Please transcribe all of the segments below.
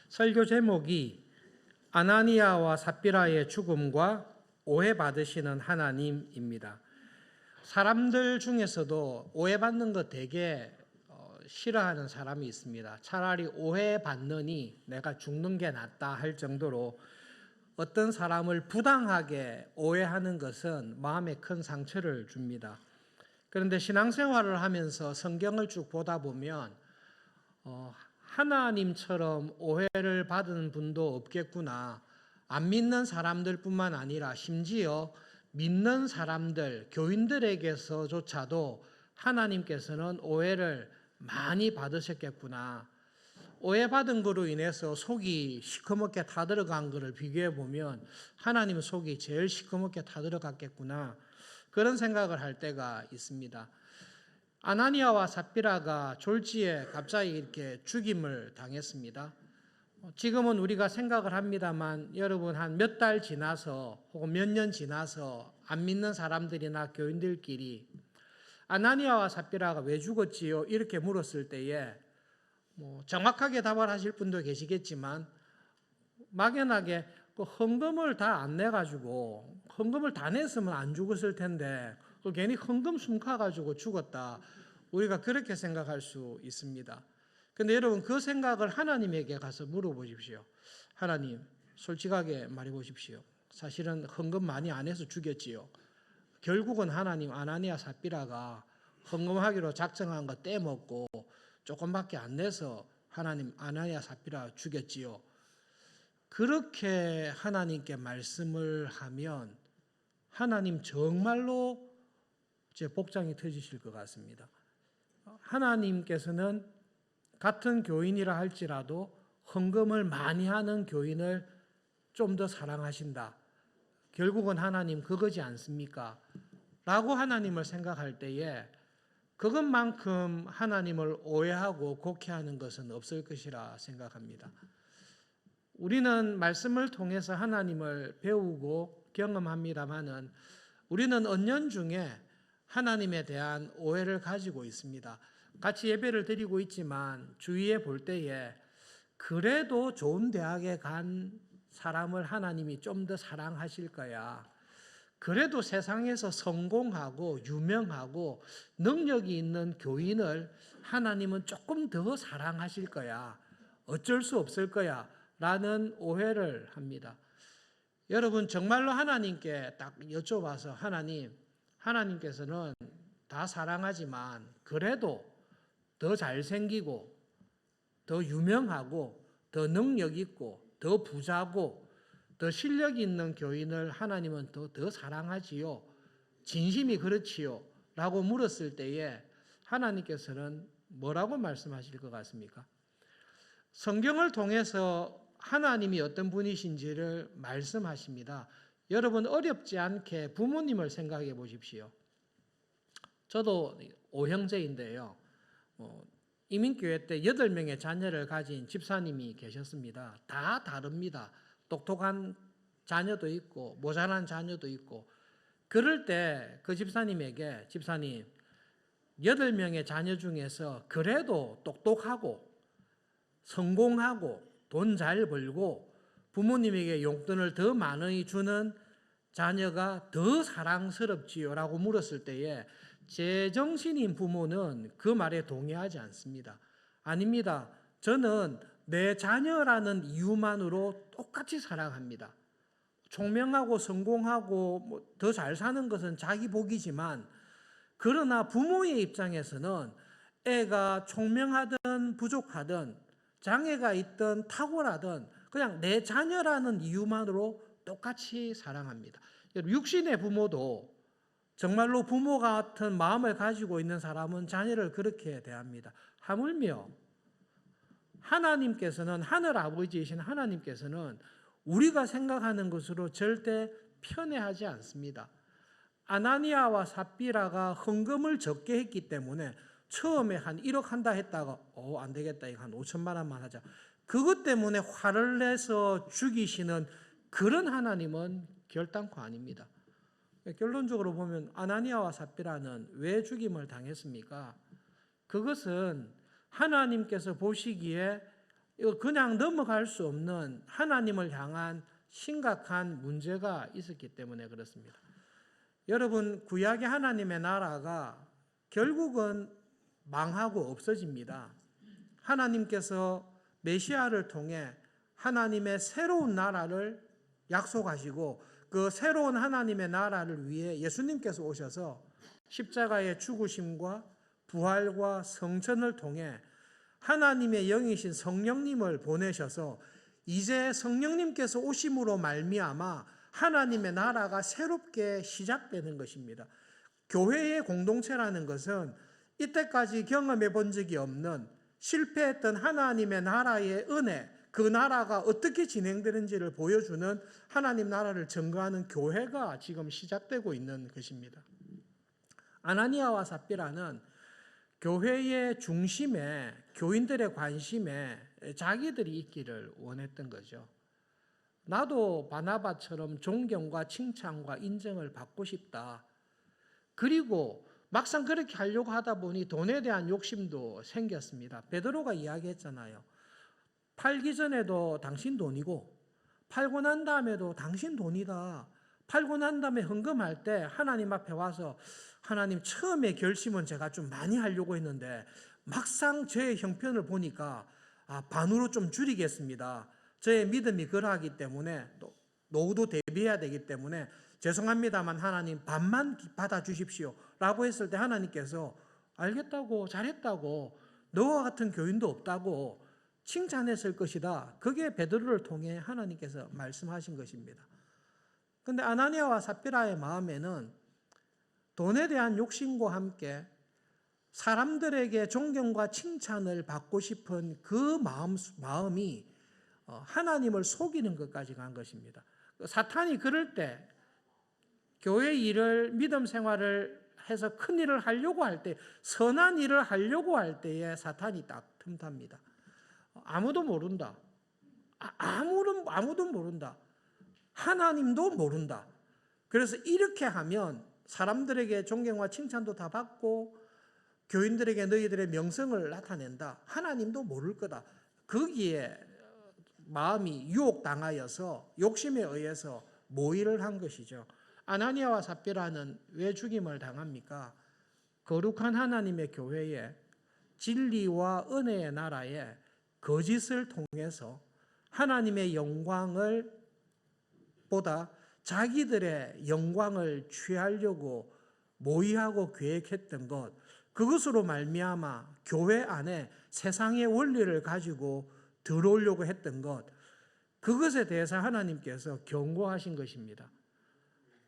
설교 제목이 아나니아와 삽비라의 죽음과 오해받으시는 하나님입니다. 사람들 중에서도 오해받는 거 되게 싫어하는 사람이 있습니다. 차라리 오해받느니 내가 죽는 게 낫다 할 정도로 어떤 사람을 부당하게 오해하는 것은 마음에 큰 상처를 줍니다. 그런데 신앙생활을 하면서 성경을 쭉 보다 보면 하나님처럼 오해를 받은 분도 없겠구나. 안 믿는 사람들뿐만 아니라 심지어 믿는 사람들, 교인들에게서조차도 하나님께서는 오해를 많이 받으셨겠구나. 오해받은 거로 인해서 속이 시커멓게 타들어간 것을 비교해 보면 하나님 속이 제일 시커멓게 타들어갔겠구나. 그런 생각을 할 때가 있습니다. 아나니아와 삽비라가 졸지에 갑자기 이렇게 죽임을 당했습니다. 지금은 우리가 생각을 합니다만 여러분 한 몇 달 지나서 혹은 몇 년 지나서 안 믿는 사람들이나 교인들끼리 아나니아와 삽비라가 왜 죽었지요? 이렇게 물었을 때에 정확하게 답을 하실 분도 계시겠지만 막연하게 그 헌금을 다 안 내가지고 헌금을 다 냈으면 안 죽었을 텐데 괜히 헌금 숨가가지고 죽었다. 우리가 그렇게 생각할 수 있습니다. 그런데 여러분 그 생각을 하나님에게 가서 물어보십시오. 하나님 솔직하게 말해보십시오. 사실은 헌금 많이 안 해서 죽였지요. 결국은 하나님 아나니아 삽비라가 헌금하기로 작정한 거 떼먹고 조금밖에 안 내서 하나님 아나니아 삽비라 죽였지요. 그렇게 하나님께 말씀을 하면 하나님 정말로 제 복장이 터지실 것 같습니다. 하나님께서는 같은 교인이라 할지라도 헌금을 많이 하는 교인을 좀 더 사랑하신다. 결국은 하나님 그거지 않습니까? 라고 하나님을 생각할 때에 그것만큼 하나님을 오해하고 곡해하는 것은 없을 것이라 생각합니다. 우리는 말씀을 통해서 하나님을 배우고 경험합니다마는 우리는 은연중에 하나님에 대한 오해를 가지고 있습니다. 같이 예배를 드리고 있지만 주위에 볼 때에 그래도 좋은 대학에 간 사람을 하나님이 좀 더 사랑하실 거야. 그래도 세상에서 성공하고 유명하고 능력이 있는 교인을 하나님은 조금 더 사랑하실 거야. 어쩔 수 없을 거야. 라는 오해를 합니다. 여러분 정말로 하나님께 딱 여쭤봐서 하나님께서는 다 사랑하지만 그래도 더 잘생기고 더 유명하고 더 능력 있고 더 부자고 더 실력 있는 교인을 하나님은 더 사랑하지요. 진심이 그렇지요. 라고 물었을 때에 하나님께서는 뭐라고 말씀하실 것 같습니까? 성경을 통해서 하나님이 어떤 분이신지를 말씀하십니다. 여러분 어렵지 않게 부모님을 생각해 보십시오. 저도 5형제인데요. 이민교회 때 8명의 자녀를 가진 집사님이 계셨습니다. 다 다릅니다. 똑똑한 자녀도 있고 모자란 자녀도 있고 그럴 때 그 집사님에게 집사님 8명의 자녀 중에서 그래도 똑똑하고 성공하고 돈 잘 벌고 부모님에게 용돈을 더 많이 주는 자녀가 더 사랑스럽지요? 라고 물었을 때에 제정신인 부모는 그 말에 동의하지 않습니다. 아닙니다. 저는 내 자녀라는 이유만으로 똑같이 사랑합니다. 총명하고 성공하고 더 잘 사는 것은 자기 복이지만 그러나 부모의 입장에서는 애가 총명하든 부족하든 장애가 있든 탁월하든 그냥 내 자녀라는 이유만으로 똑같이 사랑합니다. 육신의 부모도 정말로 부모 같은 마음을 가지고 있는 사람은 자녀를 그렇게 대합니다. 하물며 하나님께서는 하늘 아버지이신 하나님께서는 우리가 생각하는 것으로 절대 편애하지 않습니다. 아나니아와 삽비라가 헌금을 적게 했기 때문에 처음에 한 1억 한다 했다가 안 되겠다 이거 한 5천만 원만 하자. 그것 때문에 화를 내서 죽이시는 그런 하나님은 결단코 아닙니다. 결론적으로 보면 아나니아와 삽비라는 왜 죽임을 당했습니까? 그것은 하나님께서 보시기에 이거 그냥 넘어갈 수 없는 하나님을 향한 심각한 문제가 있었기 때문에 그렇습니다. 여러분, 구약의 하나님의 나라가 결국은 망하고 없어집니다. 하나님께서 메시아를 통해 하나님의 새로운 나라를 약속하시고 그 새로운 하나님의 나라를 위해 예수님께서 오셔서 십자가의 죽으심과 부활과 성천을 통해 하나님의 영이신 성령님을 보내셔서 이제 성령님께서 오심으로 말미암아 하나님의 나라가 새롭게 시작되는 것입니다. 교회의 공동체라는 것은 이때까지 경험해 본 적이 없는 실패했던 하나님의 나라의 은혜, 그 나라가 어떻게 진행되는지를 보여주는 하나님 나라를 증거하는 교회가 지금 시작되고 있는 것입니다. 아나니아와 삽비라는 교회의 중심에, 교인들의 관심에 자기들이 있기를 원했던 거죠. 나도 바나바처럼 존경과 칭찬과 인정을 받고 싶다. 그리고 막상 그렇게 하려고 하다 보니 돈에 대한 욕심도 생겼습니다. 베드로가 이야기했잖아요. 팔기 전에도 당신 돈이고 팔고 난 다음에도 당신 돈이다. 팔고 난 다음에 헌금할 때 하나님 앞에 와서 하나님, 처음에 결심은 제가 좀 많이 하려고 했는데 막상 저의 형편을 보니까 반으로 좀 줄이겠습니다. 저의 믿음이 그러하기 때문에 또 노후도 대비해야 되기 때문에 죄송합니다만 하나님 반만 받아주십시오 라고 했을 때 하나님께서 알겠다고, 잘했다고, 너와 같은 교인도 없다고 칭찬했을 것이다. 그게 베드로를 통해 하나님께서 말씀하신 것입니다. 그런데 아나니아와 삽비라의 마음에는 돈에 대한 욕심과 함께 사람들에게 존경과 칭찬을 받고 싶은 그 마음이 하나님을 속이는 것까지 간 것입니다. 사탄이 그럴 때 교회 일을, 믿음 생활을 해서 큰 일을 하려고 할 때, 선한 일을 하려고 할 때에 사탄이 딱 틈탑니다. 아무도 모른다. 아무도 모른다. 하나님도 모른다. 그래서 이렇게 하면 사람들에게 존경과 칭찬도 다 받고 교인들에게 너희들의 명성을 나타낸다. 하나님도 모를 거다. 거기에 마음이 유혹당하여서 욕심에 의해서 모의를 한 것이죠. 아나니아와 삽비라는 왜 죽임을 당합니까? 거룩한 하나님의 교회에 진리와 은혜의 나라에 거짓을 통해서 하나님의 영광을 보다 자기들의 영광을 취하려고 모의하고 계획했던 것, 그것으로 말미암아 교회 안에 세상의 원리를 가지고 들어오려고 했던 것, 그것에 대해서 하나님께서 경고하신 것입니다.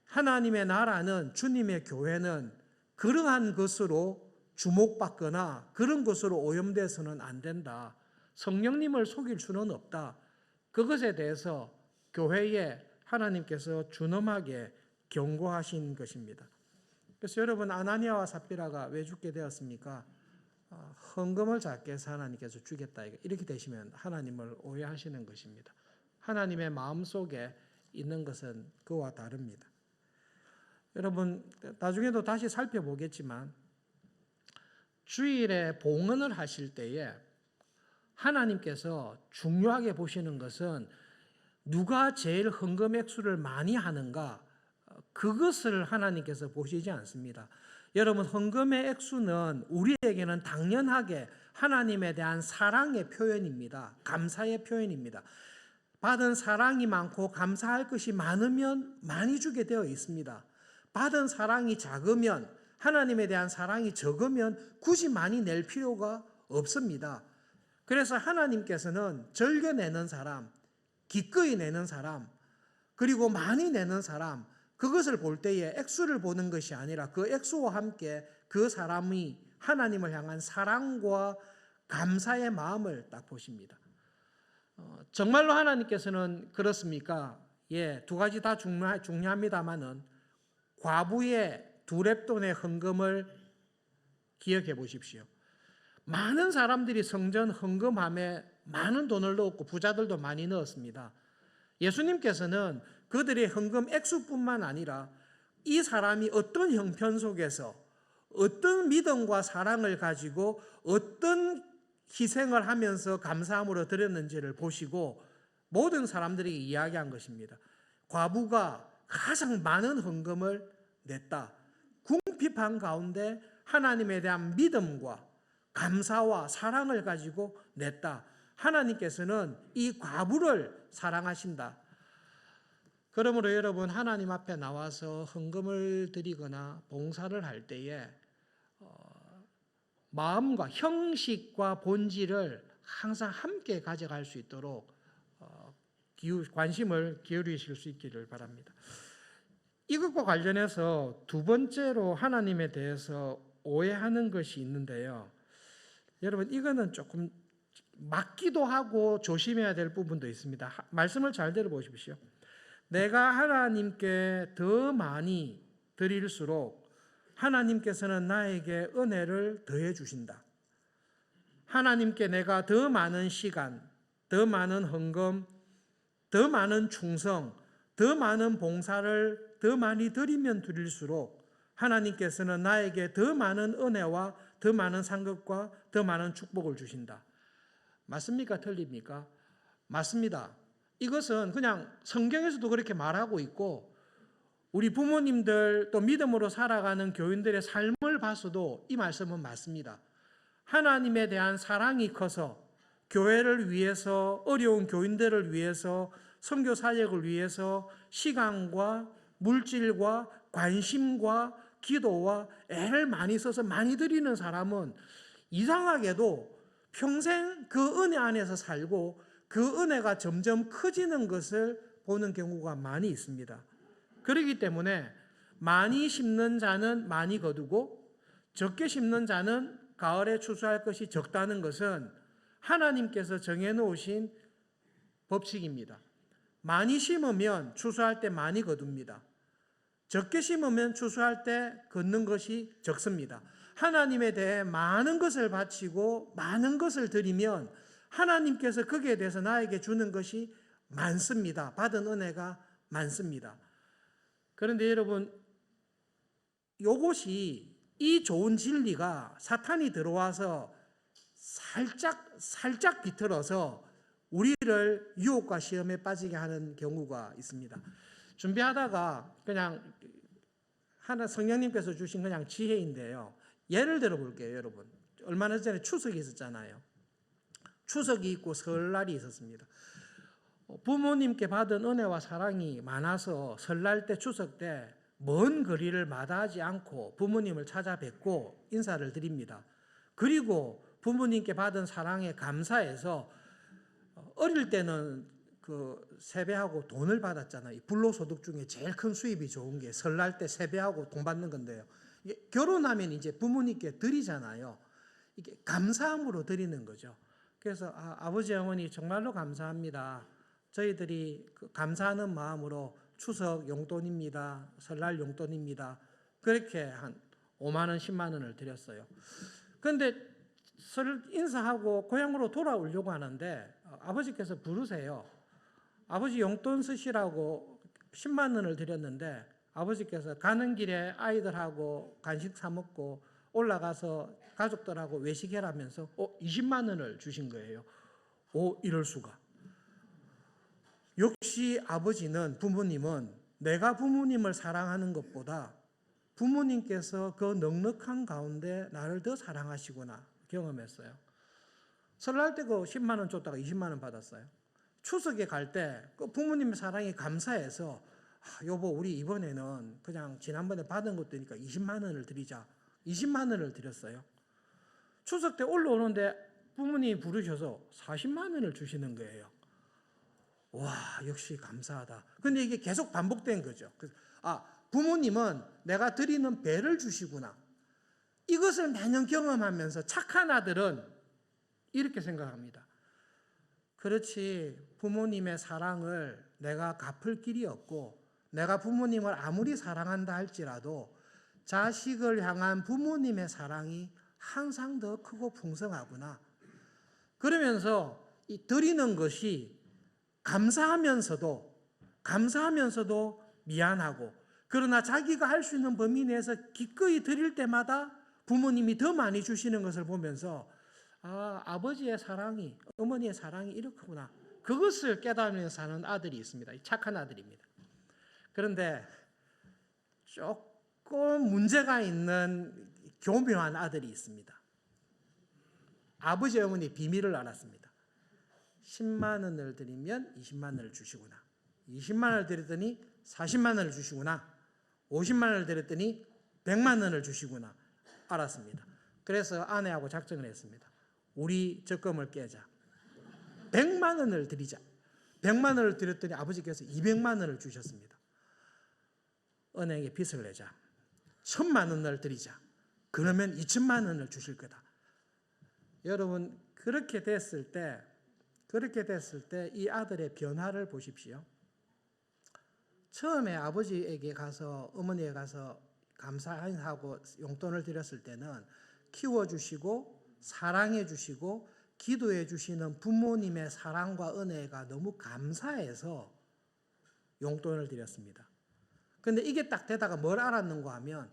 하나님의 나라는, 주님의 교회는 그러한 것으로 주목받거나 그런 것으로 오염돼서는 안 된다. 성령님을 속일 수는 없다. 그것에 대해서 교회에 하나님께서 준엄하게 경고하신 것입니다. 그래서 여러분, 아나니아와 삽비라가 왜 죽게 되었습니까? 헌금을 작게 해서 하나님께서 주겠다, 이렇게 되시면 하나님을 오해하시는 것입니다. 하나님의 마음속에 있는 것은 그와 다릅니다. 여러분, 나중에도 다시 살펴보겠지만 주일에 봉헌을 하실 때에 하나님께서 중요하게 보시는 것은 누가 제일 헌금 액수를 많이 하는가, 그것을 하나님께서 보시지 않습니다. 여러분, 헌금의 액수는 우리에게는 당연하게 하나님에 대한 사랑의 표현입니다. 감사의 표현입니다. 받은 사랑이 많고 감사할 것이 많으면 많이 주게 되어 있습니다. 받은 사랑이 작으면, 하나님에 대한 사랑이 적으면 굳이 많이 낼 필요가 없습니다. 그래서 하나님께서는 절개 내는 사람, 기꺼이 내는 사람, 그리고 많이 내는 사람, 그것을 볼 때에 액수를 보는 것이 아니라 그 액수와 함께 그 사람이 하나님을 향한 사랑과 감사의 마음을 딱 보십니다. 정말로 하나님께서는 그렇습니까? 예, 두 가지 다 중요합니다만은 과부의 2렙돈의 헌금을 기억해 보십시오. 많은 사람들이 성전 헌금함에 많은 돈을 넣었고 부자들도 많이 넣었습니다. 예수님께서는 그들의 헌금 액수뿐만 아니라 이 사람이 어떤 형편 속에서 어떤 믿음과 사랑을 가지고 어떤 희생을 하면서 감사함으로 드렸는지를 보시고 모든 사람들이 이야기한 것입니다. 과부가 가장 많은 헌금을 냈다. 궁핍한 가운데 하나님에 대한 믿음과 감사와 사랑을 가지고 냈다. 하나님께서는 이 과부를 사랑하신다. 그러므로 여러분, 하나님 앞에 나와서 헌금을 드리거나 봉사를 할 때에 마음과 형식과 본질을 항상 함께 가져갈 수 있도록 관심을 기울이실 수 있기를 바랍니다. 이것과 관련해서 두 번째로 하나님에 대해서 오해하는 것이 있는데요. 여러분, 이거는 조금 맞기도 하고 조심해야 될 부분도 있습니다. 말씀을 잘 들어보십시오. 내가 하나님께 더 많이 드릴수록 하나님께서는 나에게 은혜를 더해 주신다. 하나님께 내가 더 많은 시간, 더 많은 헌금, 더 많은 충성, 더 많은 봉사를 더 많이 드리면 드릴수록 하나님께서는 나에게 더 많은 은혜와 더 많은 상급과 더 많은 축복을 주신다. 맞습니까? 틀립니까? 맞습니다. 이것은 그냥 성경에서도 그렇게 말하고 있고 우리 부모님들 또 믿음으로 살아가는 교인들의 삶을 봐서도 이 말씀은 맞습니다. 하나님에 대한 사랑이 커서 교회를 위해서, 어려운 교인들을 위해서, 선교 사역을 위해서 시간과 물질과 관심과 기도와 애를 많이 써서 많이 드리는 사람은 이상하게도 평생 그 은혜 안에서 살고 그 은혜가 점점 커지는 것을 보는 경우가 많이 있습니다. 그렇기 때문에 많이 심는 자는 많이 거두고 적게 심는 자는 가을에 추수할 것이 적다는 것은 하나님께서 정해놓으신 법칙입니다. 많이 심으면 추수할 때 많이 거둡니다. 적게 심으면 추수할 때 걷는 것이 적습니다. 하나님에 대해 많은 것을 바치고 많은 것을 드리면 하나님께서 거기에 대해서 나에게 주는 것이 많습니다. 받은 은혜가 많습니다. 그런데 여러분, 이것이 이 좋은 진리가 사탄이 들어와서 살짝 비틀어서 우리를 유혹과 시험에 빠지게 하는 경우가 있습니다. 준비하다가 그냥 하나 성령님께서 주신 그냥 지혜인데요. 예를 들어 볼게요, 여러분. 얼마나 전에 추석이 있었잖아요. 추석이 있고 설날이 있었습니다. 부모님께 받은 은혜와 사랑이 많아서 설날 때, 추석 때 먼 거리를 마다하지 않고 부모님을 찾아뵙고 인사를 드립니다. 그리고 부모님께 받은 사랑에 감사해서 어릴 때는 그 세배하고 돈을 받았잖아요. 불로소득 중에 제일 큰 수입이 좋은 게 설날 때 세배하고 돈 받는 건데요. 결혼하면 이제 부모님께 드리잖아요. 이게 감사함으로 드리는 거죠. 그래서 아버지 어머니 정말로 감사합니다. 저희들이 감사하는 마음으로 추석 용돈입니다. 설날 용돈입니다. 그렇게 한 5만 원, 10만 원을 드렸어요. 그런데 인사하고 고향으로 돌아오려고 하는데 아버지께서 부르세요. 아버지 용돈 쓰시라고 10만 원을 드렸는데 아버지께서 가는 길에 아이들하고 간식 사 먹고 올라가서 가족들하고 외식해라면서 20만 원을 주신 거예요. 이럴 수가. 역시 아버지는, 부모님은 내가 부모님을 사랑하는 것보다 부모님께서 그 넉넉한 가운데 나를 더 사랑하시구나 경험했어요. 설날 때 그 10만 원 줬다가 20만 원 받았어요. 추석에 갈 때 그 부모님의 사랑이 감사해서 여보 우리 이번에는 그냥 지난번에 받은 것도니까 20만 원을 드리자. 20만 원을 드렸어요. 추석 때 올라오는데 부모님이 부르셔서 40만 원을 주시는 거예요. 와, 역시 감사하다. 근데 이게 계속 반복된 거죠. 그래서 부모님은 내가 드리는 배를 주시구나. 이것을 매년 경험하면서 착한 아들은 이렇게 생각합니다. 그렇지, 부모님의 사랑을 내가 갚을 길이 없고 내가 부모님을 아무리 사랑한다 할지라도 자식을 향한 부모님의 사랑이 항상 더 크고 풍성하구나. 그러면서 이 드리는 것이 감사하면서도 미안하고, 그러나 자기가 할 수 있는 범위 내에서 기꺼이 드릴 때마다 부모님이 더 많이 주시는 것을 보면서 아버지의 사랑이, 어머니의 사랑이 이렇구나. 그것을 깨달으면서 사는 아들이 있습니다. 착한 아들입니다. 그런데 조금 문제가 있는 교묘한 아들이 있습니다. 아버지 어머니 비밀을 알았습니다. 10만 원을 드리면 20만 원을 주시구나. 20만 원을 드렸더니 40만 원을 주시구나. 50만 원을 드렸더니 100만 원을 주시구나. 알았습니다. 그래서 아내하고 작정을 했습니다. 우리 적금을 깨자. 100만 원을 드리자. 100만 원을 드렸더니 아버지께서 200만 원을 주셨습니다. 은행에 빚을 내자. 1000만 원을 드리자. 그러면 2000만 원을 주실 거다. 여러분, 그렇게 됐을 때 이 아들의 변화를 보십시오. 처음에 아버지에게 가서, 어머니에 가서 감사하고 용돈을 드렸을 때는 키워주시고 사랑해주시고 기도해주시는 부모님의 사랑과 은혜가 너무 감사해서 용돈을 드렸습니다. 근데 이게 딱 되다가 뭘 알았는가 하면,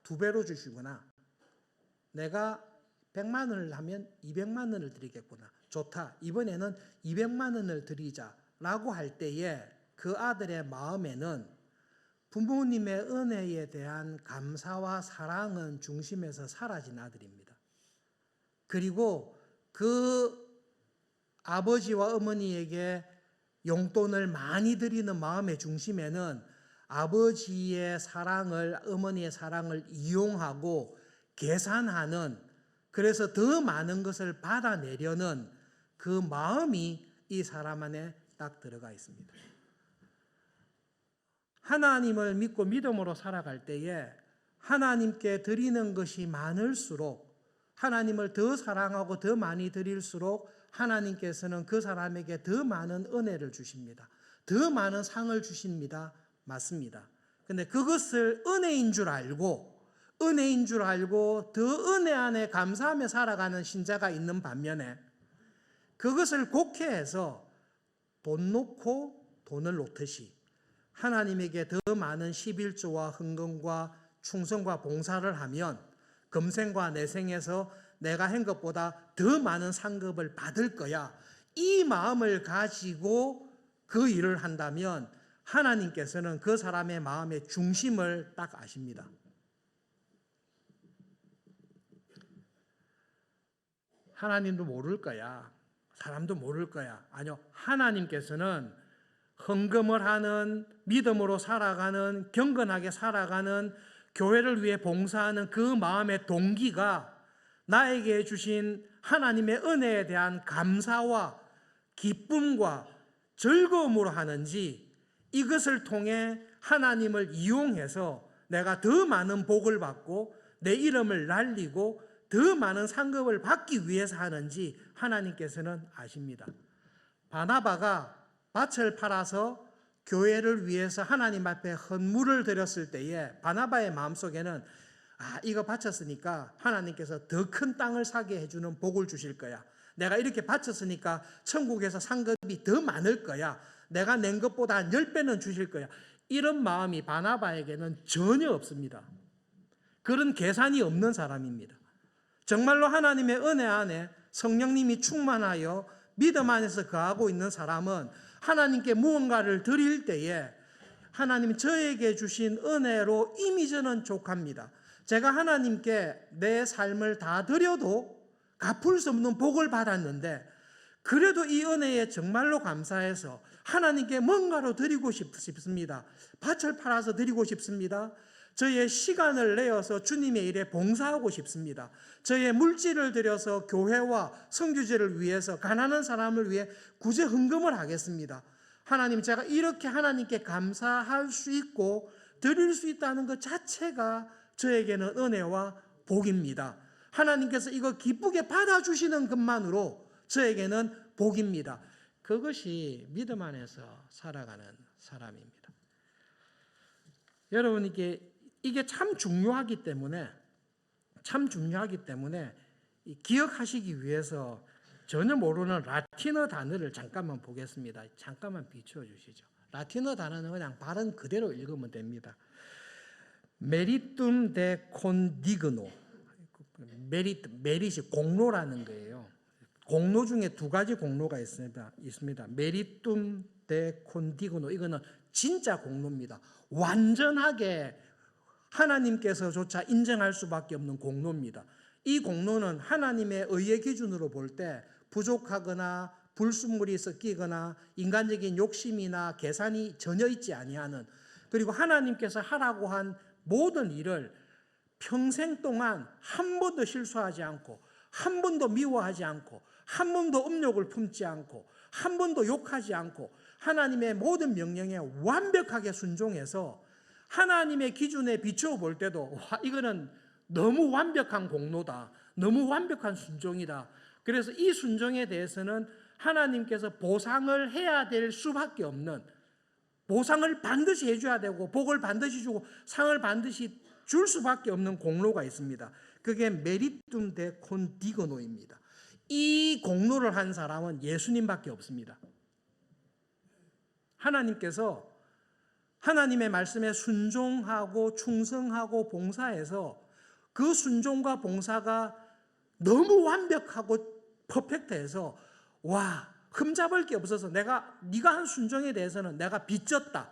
2배로 주시구나. 내가 100만 원을 하면 200만 원을 드리겠구나. 좋다. 이번에는 200만 원을 드리자라고 할 때에 그 아들의 마음에는 부모님의 은혜에 대한 감사와 사랑은 중심에서 사라진 아들입니다. 그리고 그 아버지와 어머니에게 용돈을 많이 드리는 마음의 중심에는 아버지의 사랑을, 어머니의 사랑을 이용하고 계산하는, 그래서 더 많은 것을 받아내려는 그 마음이 이 사람 안에 딱 들어가 있습니다. 하나님을 믿고 믿음으로 살아갈 때에 하나님께 드리는 것이 많을수록, 하나님을 더 사랑하고 더 많이 드릴수록 하나님께서는 그 사람에게 더 많은 은혜를 주십니다. 더 많은 상을 주십니다. 맞습니다. 근데 그것을 은혜인 줄 알고 더 은혜 안에 감사하며 살아가는 신자가 있는 반면에, 그것을 곡해해서 돈 놓고 돈을 놓듯이 하나님에게 더 많은 11조와 헌금과 충성과 봉사를 하면 금생과 내생에서 내가 한 것보다 더 많은 상급을 받을 거야. 이 마음을 가지고 그 일을 한다면 하나님께서는 그 사람의 마음의 중심을 딱 아십니다. 하나님도 모를 거야. 사람도 모를 거야. 아니요. 하나님께서는 헌금을 하는, 믿음으로 살아가는, 경건하게 살아가는, 교회를 위해 봉사하는 그 마음의 동기가 나에게 주신 하나님의 은혜에 대한 감사와 기쁨과 즐거움으로 하는지, 이것을 통해 하나님을 이용해서 내가 더 많은 복을 받고 내 이름을 날리고 더 많은 상급을 받기 위해서 하는지 하나님께서는 아십니다. 바나바가 밭을 팔아서 교회를 위해서 하나님 앞에 헌물을 드렸을 때에 바나바의 마음속에는 이거 바쳤으니까 하나님께서 더 큰 땅을 사게 해주는 복을 주실 거야. 내가 이렇게 바쳤으니까 천국에서 상급이 더 많을 거야. 내가 낸 것보다 한 10배는 주실 거야. 이런 마음이 바나바에게는 전혀 없습니다. 그런 계산이 없는 사람입니다. 정말로 하나님의 은혜 안에 성령님이 충만하여 믿음 안에서 거하고 있는 사람은 하나님께 무언가를 드릴 때에 하나님 저에게 주신 은혜로 이미 저는 족합니다. 제가 하나님께 내 삶을 다 드려도 갚을 수 없는 복을 받았는데, 그래도 이 은혜에 정말로 감사해서 하나님께 뭔가로 드리고 싶습니다. 밭을 팔아서 드리고 싶습니다. 저의 시간을 내어서 주님의 일에 봉사하고 싶습니다. 저의 물질을 들여서 교회와 선교제를 위해서 가난한 사람을 위해 구제 헌금을 하겠습니다. 하나님, 제가 이렇게 하나님께 감사할 수 있고 드릴 수 있다는 것 자체가 저에게는 은혜와 복입니다. 하나님께서 이거 기쁘게 받아주시는 것만으로 저에게는 복입니다. 그것이 믿음 안에서 살아가는 사람입니다. 여러분, 이게 참 중요하기 때문에 기억하시기 위해서 전혀 모르는 라틴어 단어를 잠깐만 보겠습니다. 잠깐만 비추어 주시죠. 라틴어 단어는 그냥 발음 그대로 읽으면 됩니다. 메리툼 데 콘디그노. 메릿이 공로라는 거예요. 공로 중에 두 가지 공로가 있습니다. 메리툼 데 콘디그노, 이거는 진짜 공로입니다. 완전하게 하나님께서조차 인정할 수밖에 없는 공로입니다. 이 공로는 하나님의 의의 기준으로 볼 때 부족하거나 불순물이 섞이거나 인간적인 욕심이나 계산이 전혀 있지 아니하는, 그리고 하나님께서 하라고 한 모든 일을 평생 동안 한 번도 실수하지 않고, 한 번도 미워하지 않고, 한 번도 음욕을 품지 않고, 한 번도 욕하지 않고, 하나님의 모든 명령에 완벽하게 순종해서 하나님의 기준에 비추어 볼 때도 이거는 너무 완벽한 공로다, 너무 완벽한 순종이다. 그래서 이 순종에 대해서는 하나님께서 보상을 해야 될 수밖에 없는, 보상을 반드시 해줘야 되고 복을 반드시 주고 상을 반드시 줄 수밖에 없는 공로가 있습니다. 그게 메리툼 데 콘디그노입니다. 이 공로를 한 사람은 예수님밖에 없습니다. 하나님께서 하나님의 말씀에 순종하고 충성하고 봉사해서 그 순종과 봉사가 너무 완벽하고 퍼펙트해서 와, 흠잡을 게 없어서 네가 한 순종에 대해서는 내가 빚졌다,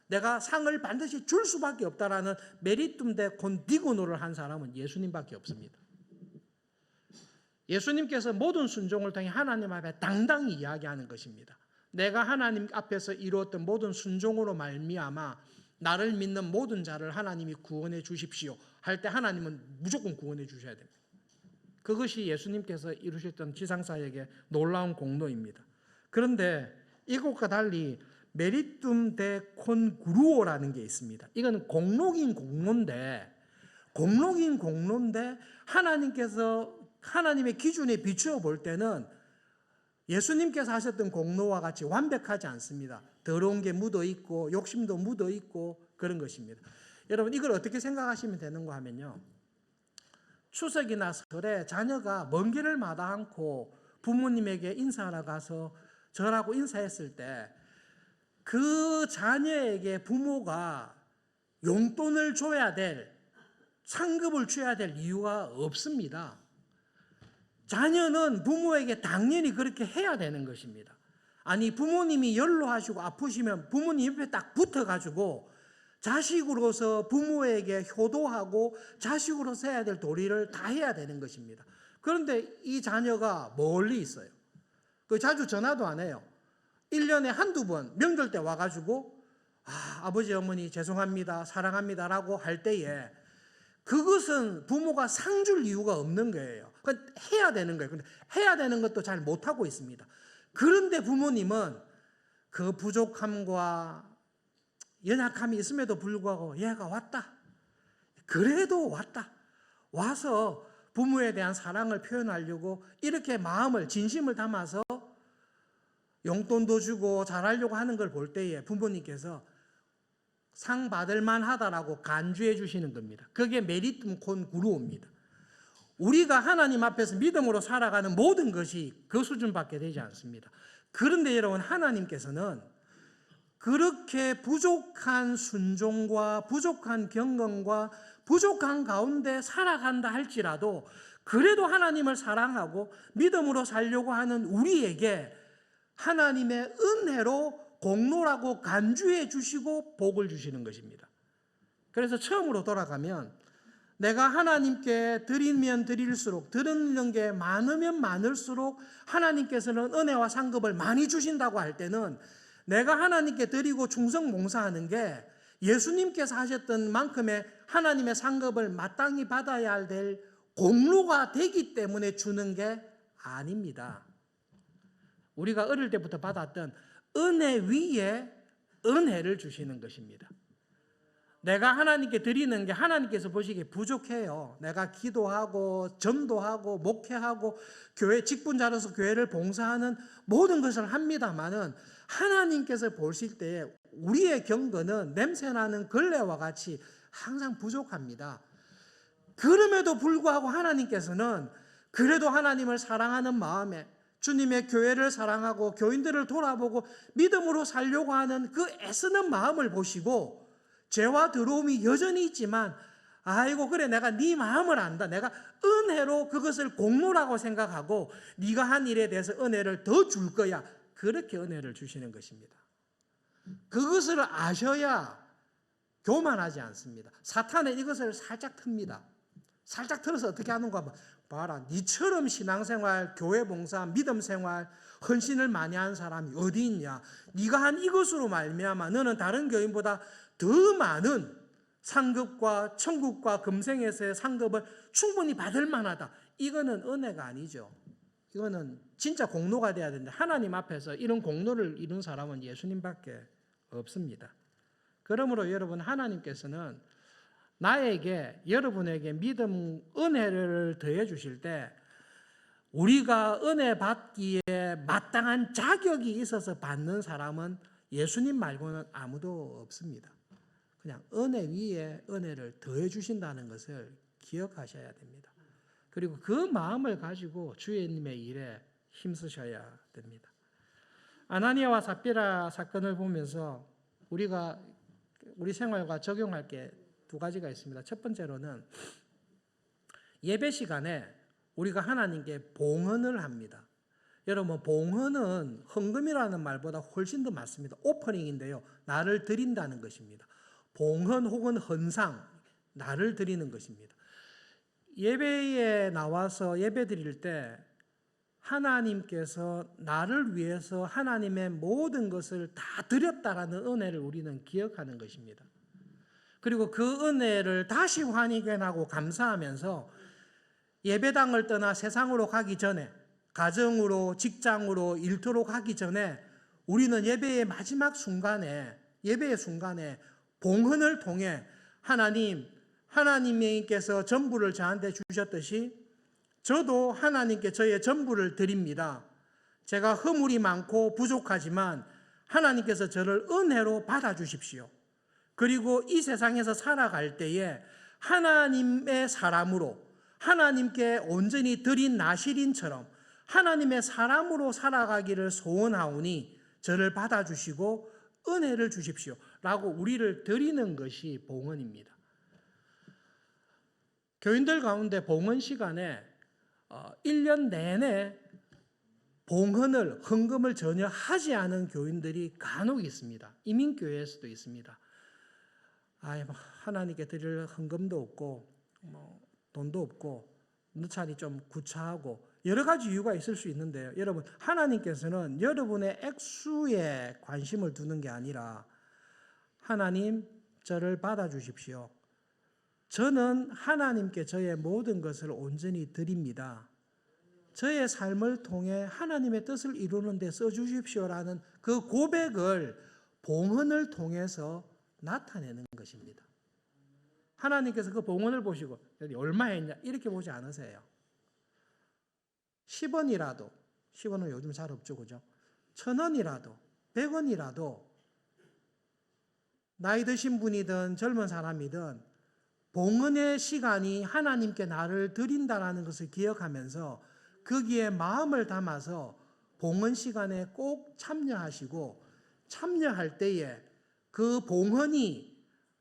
내가 상을 반드시 줄 수밖에 없다라는 메리툼 데 콘디그노를 한 사람은 예수님밖에 없습니다. 예수님께서 모든 순종을 통해 하나님 앞에 당당히 이야기하는 것입니다. 내가 하나님 앞에서 이루었던 모든 순종으로 말미암아 나를 믿는 모든 자를 하나님이 구원해 주십시오 할 때 하나님은 무조건 구원해 주셔야 됩니다. 그것이 예수님께서 이루셨던 지상사역의 놀라운 공로입니다. 그런데 이것과 달리 메리툼 데 콘그루오라는 게 있습니다. 이건 공로긴 공로인데 하나님께서 하나님의 기준에 비추어 볼 때는 예수님께서 하셨던 공로와 같이 완벽하지 않습니다. 더러운 게 묻어 있고 욕심도 묻어 있고 그런 것입니다. 여러분, 이걸 어떻게 생각하시면 되는가 하면요, 추석이나 설에 자녀가 먼 길을 마다 않고 부모님에게 인사하러 가서 저라고 인사했을 때 그 자녀에게 부모가 용돈을 줘야 될, 상급을 줘야 될 이유가 없습니다. 자녀는 부모에게 당연히 그렇게 해야 되는 것입니다. 아니, 부모님이 연로하시고 아프시면 부모님 옆에 딱 붙어가지고 자식으로서 부모에게 효도하고 자식으로서 해야 될 도리를 다 해야 되는 것입니다. 그런데 이 자녀가 멀리 있어요. 자주 전화도 안 해요. 1년에 한두 번 명절 때 와가지고 아버지 어머니 죄송합니다, 사랑합니다 라고 할 때에 그것은 부모가 상 줄 이유가 없는 거예요. 해야 되는 거예요. 근데 해야 되는 것도 잘 못하고 있습니다. 그런데 부모님은 그 부족함과 연약함이 있음에도 불구하고 얘가 왔다, 그래도 왔다, 와서 부모에 대한 사랑을 표현하려고 이렇게 마음을, 진심을 담아서 용돈도 주고 잘하려고 하는 걸 볼 때에 부모님께서 상 받을 만하다라고 간주해 주시는 겁니다. 그게 메리툼 콘그루오입니다. 우리가 하나님 앞에서 믿음으로 살아가는 모든 것이 그 수준밖에 되지 않습니다. 그런데 여러분, 하나님께서는 그렇게 부족한 순종과 부족한 경건과 부족한 가운데 살아간다 할지라도 그래도 하나님을 사랑하고 믿음으로 살려고 하는 우리에게 하나님의 은혜로 공로라고 간주해 주시고 복을 주시는 것입니다. 그래서 처음으로 돌아가면 내가 하나님께 드리면 드릴수록, 드리는 게 많으면 많을수록 하나님께서는 은혜와 상급을 많이 주신다고 할 때는 내가 하나님께 드리고 충성 봉사하는 게 예수님께서 하셨던 만큼의 하나님의 상급을 마땅히 받아야 될 공로가 되기 때문에 주는 게 아닙니다. 우리가 어릴 때부터 받았던 은혜 위에 은혜를 주시는 것입니다. 내가 하나님께 드리는 게 하나님께서 보시기에 부족해요. 내가 기도하고 전도하고 목회하고 교회 직분자로서 교회를 봉사하는 모든 것을 합니다마는 하나님께서 보실 때에 우리의 경건은 냄새나는 걸레와 같이 항상 부족합니다. 그럼에도 불구하고 하나님께서는 그래도 하나님을 사랑하는 마음에 주님의 교회를 사랑하고 교인들을 돌아보고 믿음으로 살려고 하는 그 애쓰는 마음을 보시고 죄와 더러움이 여전히 있지만 아이고 그래 내가 네 마음을 안다. 내가 은혜로 그것을 공로라고 생각하고 네가 한 일에 대해서 은혜를 더 줄 거야. 그렇게 은혜를 주시는 것입니다. 그것을 아셔야 교만하지 않습니다. 사탄은 이것을 살짝 틉니다. 살짝 틀어서 어떻게 하는가 하면 봐라. 니처럼 신앙생활, 교회 봉사, 믿음 생활, 헌신을 많이 한 사람이 어디 있냐. 네가 한 이것으로 말미암아 너는 다른 교인보다 더 많은 상급과 천국과 금생에서의 상급을 충분히 받을 만하다. 이거는 은혜가 아니죠. 이거는 진짜 공로가 돼야 되는데 하나님 앞에서 이런 공로를 이룬 사람은 예수님밖에 없습니다. 그러므로 여러분 하나님께서는 나에게 여러분에게 믿음 은혜를 더해 주실 때 우리가 은혜 받기에 마땅한 자격이 있어서 받는 사람은 예수님 말고는 아무도 없습니다. 그냥 은혜 위에 은혜를 더해 주신다는 것을 기억하셔야 됩니다. 그리고 그 마음을 가지고 주님의 일에 힘쓰셔야 됩니다. 아나니아와 삽비라 사건을 보면서 우리가 우리 생활과 적용할 게 두 가지가 있습니다. 첫 번째로는 예배 시간에 우리가 하나님께 봉헌을 합니다. 여러분 봉헌은 헌금이라는 말보다 훨씬 더 맞습니다. 오퍼닝인데요. 나를 드린다는 것입니다. 봉헌 혹은 헌상, 나를 드리는 것입니다. 예배에 나와서 예배 드릴 때 하나님께서 나를 위해서 하나님의 모든 것을 다 드렸다라는 은혜를 우리는 기억하는 것입니다. 그리고 그 은혜를 다시 환희견하고 감사하면서 예배당을 떠나 세상으로 가기 전에 가정으로 직장으로 일터로 가기 전에 우리는 예배의 마지막 순간에 예배의 순간에 봉헌을 통해 하나님께서 전부를 저한테 주셨듯이 저도 하나님께 저의 전부를 드립니다. 제가 허물이 많고 부족하지만 하나님께서 저를 은혜로 받아주십시오. 그리고 이 세상에서 살아갈 때에 하나님의 사람으로 하나님께 온전히 드린 나실인처럼 하나님의 사람으로 살아가기를 소원하오니 저를 받아주시고 은혜를 주십시오 라고 우리를 드리는 것이 봉헌입니다. 교인들 가운데 봉헌 시간에 1년 내내 봉헌을 헌금을 전혀 하지 않은 교인들이 간혹 있습니다. 이민교회에서도 있습니다. 하나님께 드릴 헌금도 없고 돈도 없고 넣자니 좀 구차하고 여러 가지 이유가 있을 수 있는데요. 여러분 하나님께서는 여러분의 액수에 관심을 두는 게 아니라 하나님 저를 받아주십시오. 저는 하나님께 저의 모든 것을 온전히 드립니다. 저의 삶을 통해 하나님의 뜻을 이루는 데 써주십시오라는 그 고백을 봉헌을 통해서 나타내는 것입니다. 하나님께서 그 봉헌을 보시고 얼마 했냐 이렇게 보지 않으세요. 10원이라도 10원은 요즘 잘 없죠, 그죠? 1,000원이라도 100원이라도 나이 드신 분이든 젊은 사람이든 봉헌의 시간이 하나님께 나를 드린다라는 것을 기억하면서 거기에 마음을 담아서 봉헌 시간에 꼭 참여하시고 참여할 때에 그 봉헌이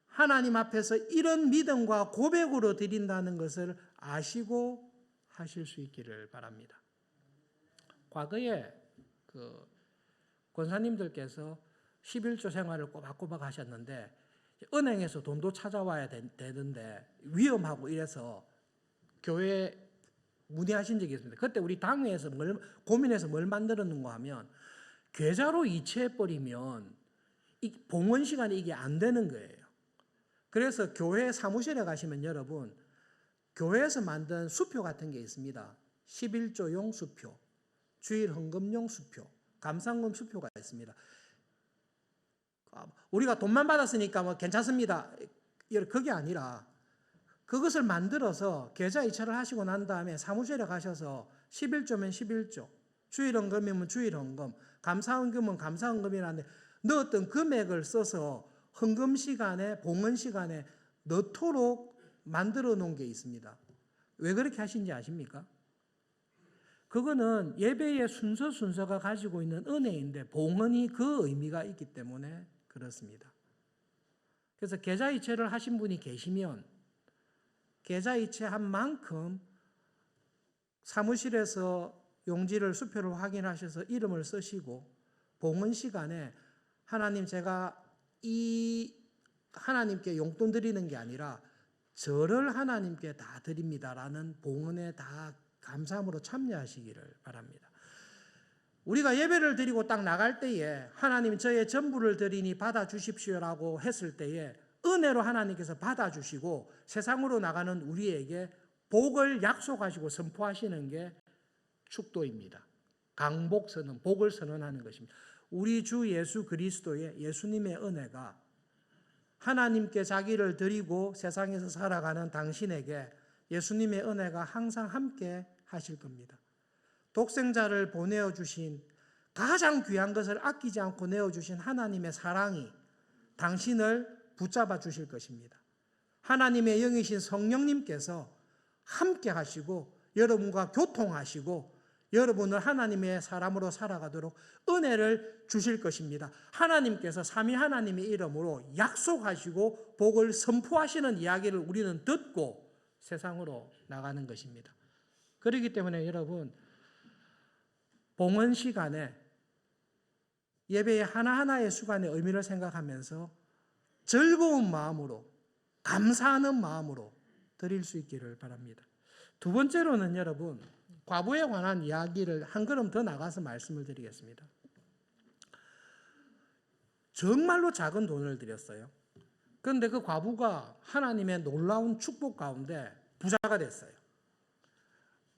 하나님 앞에서 이런 믿음과 고백으로 드린다는 것을 아시고 하실 수 있기를 바랍니다. 과거에 그 권사님들께서 11조 생활을 꼬박꼬박 하셨는데 은행에서 돈도 찾아와야 되는데 위험하고 이래서 교회에 문의하신 적이 있습니다. 그때 우리 당회에서 고민해서 뭘 만들었는가 하면 계좌로 이체해버리면 이 봉헌 시간에 이게 안 되는 거예요. 그래서 교회 사무실에 가시면 여러분 교회에서 만든 수표 같은 게 있습니다. 11조용 수표, 주일 헌금용 수표, 감상금 수표가 있습니다. 우리가 돈만 받았으니까 괜찮습니다. 그게 아니라 그것을 만들어서 계좌 이체를 하시고 난 다음에 사무실에 가셔서 11조면 11조, 주일 헌금이면 주일 헌금, 감사헌금은 감사헌금이라는데 넣었던 금액을 써서 헌금 시간에 봉헌 시간에 넣도록 만들어 놓은 게 있습니다. 왜 그렇게 하신지 아십니까? 그거는 예배의 순서가 가지고 있는 은혜인데 봉헌이 그 의미가 있기 때문에 그렇습니다. 그래서 계좌 이체를 하신 분이 계시면 계좌이체한 만큼 사무실에서 용지를 수표를 확인하셔서 이름을 쓰시고 봉헌 시간에 하나님, 제가 이 하나님께 용돈 드리는 게 아니라 저를 하나님께 다 드립니다라는 봉헌에 다 감사함으로 참여하시기를 바랍니다. 우리가 예배를 드리고 딱 나갈 때에 하나님, 저의 전부를 드리니 받아주십시오라고 했을 때에 은혜로 하나님께서 받아주시고 세상으로 나가는 우리에게 복을 약속하시고 선포하시는 게 축도입니다. 강복 선언, 복을 선언하는 것입니다. 우리 주 예수 그리스도의 예수님의 은혜가 하나님께 자기를 드리고 세상에서 살아가는 당신에게 예수님의 은혜가 항상 함께 하실 겁니다. 독생자를 보내어 주신, 가장 귀한 것을 아끼지 않고 내어주신 하나님의 사랑이 당신을 붙잡아 주실 것입니다. 하나님의 영이신 성령님께서 함께 하시고 여러분과 교통하시고 여러분을 하나님의 사람으로 살아가도록 은혜를 주실 것입니다. 하나님께서 삼위 하나님의 이름으로 약속하시고 복을 선포하시는 이야기를 우리는 듣고 세상으로 나가는 것입니다. 그렇기 때문에 여러분, 봉헌 시간에 예배의 하나하나의 수간의 의미를 생각하면서 즐거운 마음으로, 감사하는 마음으로 드릴 수 있기를 바랍니다. 두 번째로는 여러분, 과부에 관한 이야기를 한 걸음 더 나가서 말씀을 드리겠습니다. 정말로 작은 돈을 드렸어요. 그런데 그 과부가 하나님의 놀라운 축복 가운데 부자가 됐어요.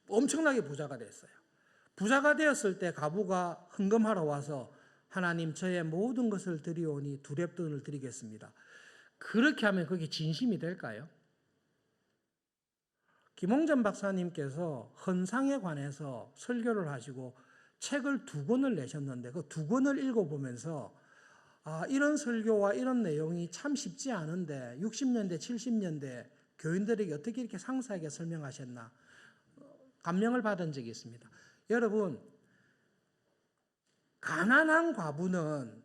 엄청나게 부자가 됐어요. 부자가 되었을 때 과부가 헌금하러 와서 하나님, 저의 모든 것을 드리오니 두렙돈을 드리겠습니다. 그렇게 하면 그게 진심이 될까요? 김홍전 박사님께서 헌상에 관해서 설교를 하시고 책을 2권을 내셨는데 그 2권을 읽어보면서 이런 설교와 이런 내용이 참 쉽지 않은데 60년대, 70년대 교인들에게 어떻게 이렇게 상세하게 설명하셨나 감명을 받은 적이 있습니다. 여러분, 가난한 과부는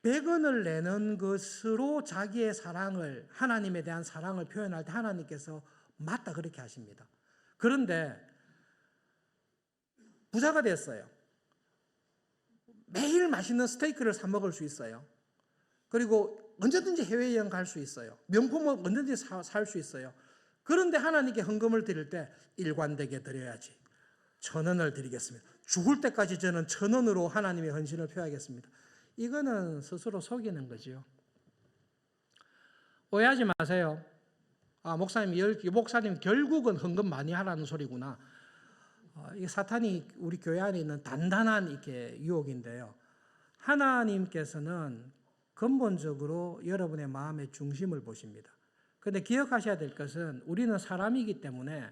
100원을 내는 것으로 자기의 사랑을, 하나님에 대한 사랑을 표현할 때 하나님께서 맞다 그렇게 하십니다. 그런데 부자가 됐어요. 매일 맛있는 스테이크를 사 먹을 수 있어요. 그리고 언제든지 해외여행 갈 수 있어요. 명품을 언제든지 살 수 있어요. 그런데 하나님께 헌금을 드릴 때 일관되게 드려야지. 1,000원을 드리겠습니다. 죽을 때까지 저는 1,000원으로 하나님의 헌신을 표하겠습니다. 이거는 스스로 속이는 거죠. 오해하지 마세요. 목사님 결국은 헌금 많이 하라는 소리구나. 이 사탄이 우리 교회 안에 있는 단단한 이렇게 유혹인데요. 하나님께서는 근본적으로 여러분의 마음의 중심을 보십니다. 그런데 기억하셔야 될 것은 우리는 사람이기 때문에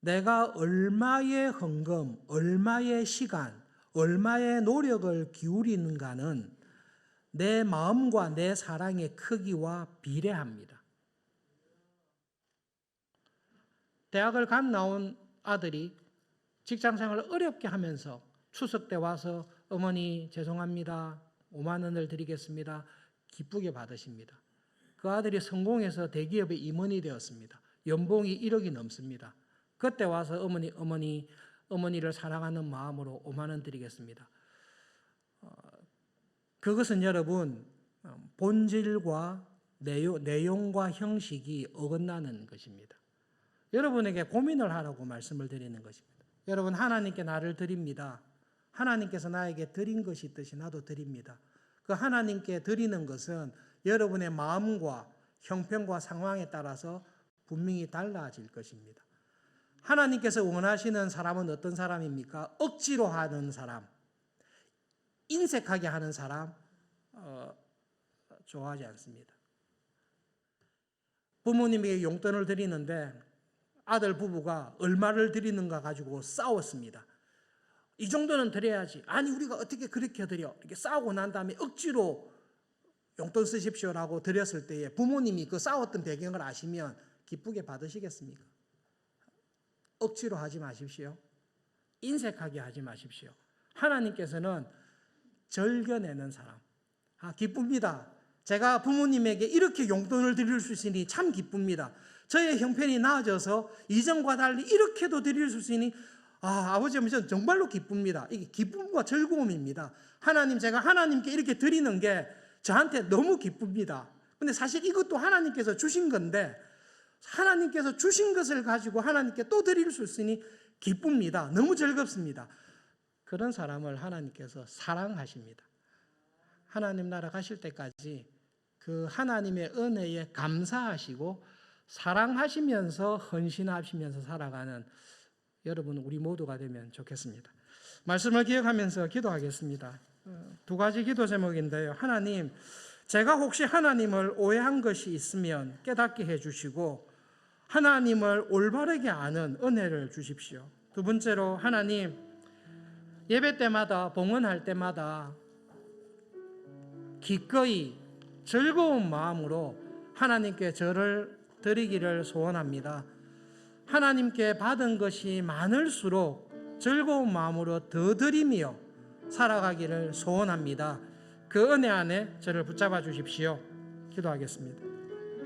내가 얼마의 헌금, 얼마의 시간, 얼마의 노력을 기울이는가는 내 마음과 내 사랑의 크기와 비례합니다. 대학을 갓 나온 아들이 직장생활을 어렵게 하면서 추석 때 와서 어머니 죄송합니다. 5만 원을 드리겠습니다. 기쁘게 받으십니다. 그 아들이 성공해서 대기업의 임원이 되었습니다. 연봉이 1억이 넘습니다. 그때 와서 어머니를 사랑하는 마음으로 5만 원 드리겠습니다. 그것은 여러분 본질과 내용과 형식이 어긋나는 것입니다. 여러분에게 고민을 하라고 말씀을 드리는 것입니다. 여러분, 하나님께 나를 드립니다. 하나님께서 나에게 드린 것이 있듯이 나도 드립니다. 그 하나님께 드리는 것은 여러분의 마음과 형편과 상황에 따라서 분명히 달라질 것입니다. 하나님께서 원하시는 사람은 어떤 사람입니까? 억지로 하는 사람, 인색하게 하는 사람 좋아하지 않습니다. 부모님에게 용돈을 드리는데 아들 부부가 얼마를 드리는가 가지고 싸웠습니다. 이 정도는 드려야지. 아니 우리가 어떻게 그렇게 드려? 이렇게 싸우고 난 다음에 억지로 용돈 쓰십시오라고 드렸을 때에 부모님이 그 싸웠던 배경을 아시면 기쁘게 받으시겠습니까? 억지로 하지 마십시오. 인색하게 하지 마십시오. 하나님께서는 절겨내는 사람. 기쁩니다. 제가 부모님에게 이렇게 용돈을 드릴 수 있으니 참 기쁩니다. 저의 형편이 나아져서 이전과 달리 이렇게도 드릴 수 있으니 아버지 어머니 저는 정말로 기쁩니다. 이게 기쁨과 즐거움입니다. 제가 하나님께 이렇게 드리는 게 저한테 너무 기쁩니다. 근데 사실 이것도 하나님께서 주신 건데 하나님께서 주신 것을 가지고 하나님께 또 드릴 수 있으니 기쁩니다. 너무 즐겁습니다. 그런 사람을 하나님께서 사랑하십니다. 하나님 나라 가실 때까지 그 하나님의 은혜에 감사하시고 사랑하시면서 헌신하시면서 살아가는 여러분 우리 모두가 되면 좋겠습니다. 말씀을 기억하면서 기도하겠습니다. 두 가지 기도 제목인데요. 하나님, 제가 혹시 하나님을 오해한 것이 있으면 깨닫게 해주시고 하나님을 올바르게 아는 은혜를 주십시오. 두 번째로 하나님, 예배 때마다 봉헌할 때마다 기꺼이 즐거운 마음으로 하나님께 저를 드리기를 소원합니다. 하나님께 받은 것이 많을수록 즐거운 마음으로 더 드리며 살아가기를 소원합니다. 그 은혜 안에 저를 붙잡아 주십시오. 기도하겠습니다.